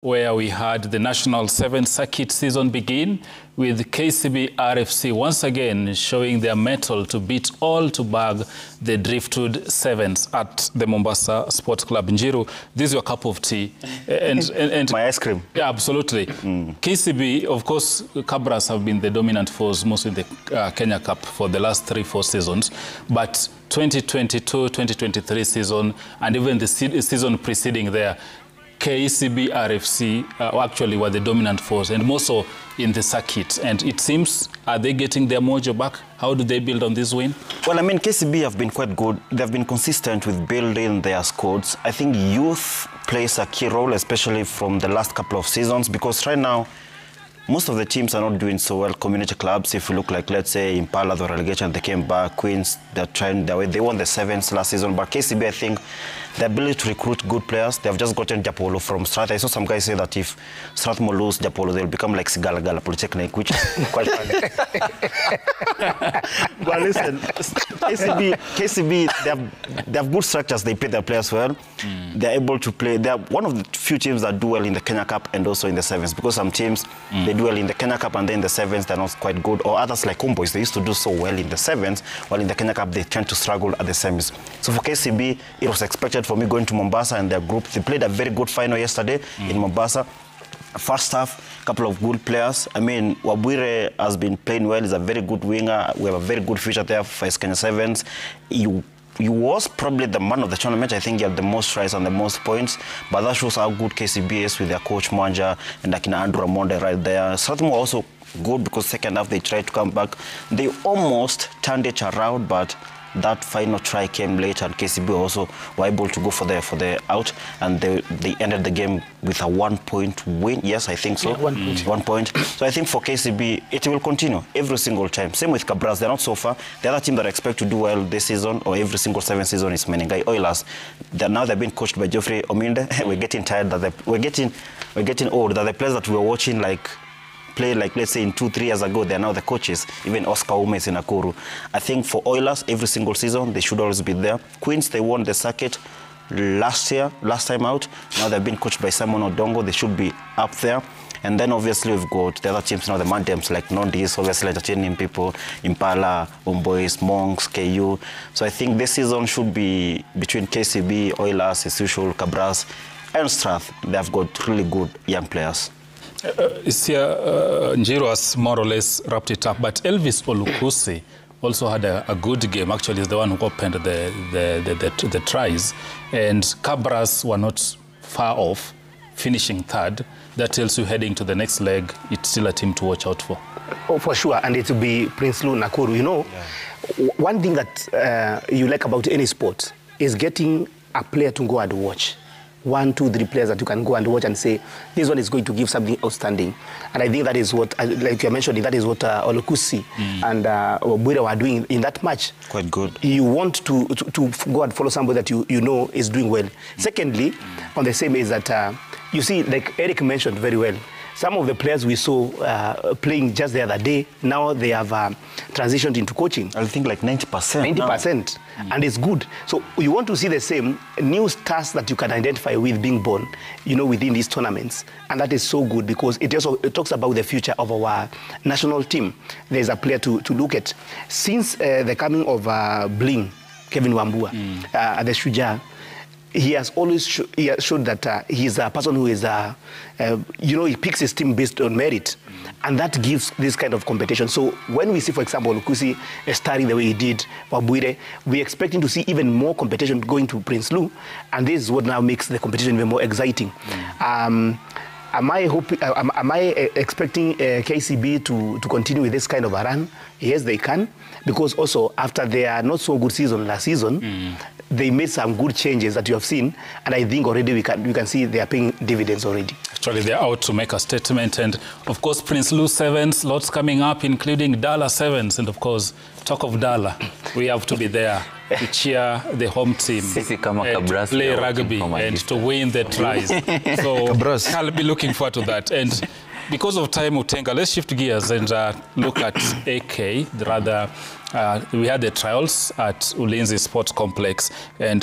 where we had the National 7th Circuit season begin with KCB RFC once again showing their mettle to beat all to bag the Driftwood Sevens at the Mombasa Sports Club. Njiru, this is your cup of tea. and my ice cream. Yeah, absolutely. KCB, of course, Cabras have been the dominant force most in the Kenya Cup for the last 3-4 seasons. But 2022, 2023 season, and even the season preceding there, KCB RFC actually were the dominant force, and more so in the circuit. And it seems, are they getting their mojo back? How do they build on this win? Well, I mean, KCB have been quite good. They've been consistent with building their squads. I think youth plays a key role, especially from the last couple of seasons, because right now, most of the teams are not doing so well. Community clubs, if you look like, let's say, Impala, the relegation, they came back. Queens, they're trying their way. They won the Sevens last season. But KCB, I think, the ability to recruit good players, they've just gotten Japolo from Strath. I saw some guys say that if Strathmore lose Japolo, they'll become like Sigala Polytechnic, which is quite funny. But listen, KCB, they have good structures. They pay their players well. They're able to play. They're one of the few teams that do well in the Kenya Cup and also in the Sevens, because some teams, they do well in the Kenya Cup and then in the Sevens, they're not quite good. Or others like Homeboys, they used to do so well in the Sevens, while in the Kenya Cup, they tend to struggle at the semis. So for KCB, it was expected for me going to Mombasa and their group. They played a very good final yesterday in Mombasa. First half, a couple of good players. I mean, Wabwire has been playing well. He's a very good winger. We have a very good future there for Kenya Sevens. He was probably the man of the tournament. I think he had the most tries and the most points. But that shows how good KCB is with their coach Mwanja and Akina Andrew Amonde right there. Strathmore also good because second half they tried to come back. They almost turned it around, but that final try came late, and KCB also were able to go for the out, and they ended the game with a 1-point win. Yes, I think so. Yeah, 1 point. So I think for KCB, it will continue every single time. Same with Cabras, they're not so far. The other team that I expect to do well this season or every single 7th season is Menengai Oilers. Now they're being coached by Geoffrey Ominde. We're getting tired that we're getting old. That the players that we were watching play like, let's say, in 2-3 years ago, they're now the coaches. Even Oscar Ume is in Nakuru. I think for Oilers, every single season, they should always be there. Queens, they won the circuit last time out. Now they've been coached by Simon Odongo. They should be up there. And then obviously we've got the other teams now, the Mandems like Nondis, obviously entertaining people, Impala, Homeboys, Monks, KU. So I think this season should be between KCB, Oilers, as usual, Cabras, and Strath. They've got really good young players. Njiru has more or less wrapped it up, but Elvis Olukusi also had a good game. Actually, he's the one who opened the tries, and Cabras were not far off, finishing third. That tells you heading to the next leg, it's still a team to watch out for. Oh, for sure, and it will be Prince Lu Nakuru. You know, one thing that you like about any sport is getting a player to go and watch. 1, 2, 3 players that you can go and watch and say, this one is going to give something outstanding. And I think that is what, like you mentioned, that is what Olukusi and Wabwire were doing in that match. Quite good. You want to go and follow somebody that you know is doing well. Secondly, on the same is that, you see, like Eric mentioned very well, some of the players we saw playing just the other day, now they have transitioned into coaching. I think like 90%. 90%. And it's good. So you want to see the same new stars that you can identify with being born, you know, within these tournaments. And that is so good because it talks about the future of our national team. There's a player to look at. Since the coming of Bling, Kevin Wambua, the Shujaa, he has always showed that he's a person who is, you know, he picks his team based on merit. And that gives this kind of competition. So when we see, for example, Lukusi starting the way he did, Wabwire, we're expecting to see even more competition going to Prince Lu. And this is what now makes the competition even more exciting. Am I expecting KCB to continue with this kind of a run? Yes, they can. Because also, after their not so good season last season, they made some good changes that you have seen, and I think already we can see they are paying dividends already. Actually, they're out to make a statement, and of course, Prince Lu Sevens, lots coming up, including Dala Sevens, and of course, talk of Dala, we have to be there to cheer the home team, to play rugby, and to win the tries. So I'll be looking forward to that. And because of time, Utenga, let's shift gears and look at AK. Rather, we had the trials at Ulinzi Sports Complex, and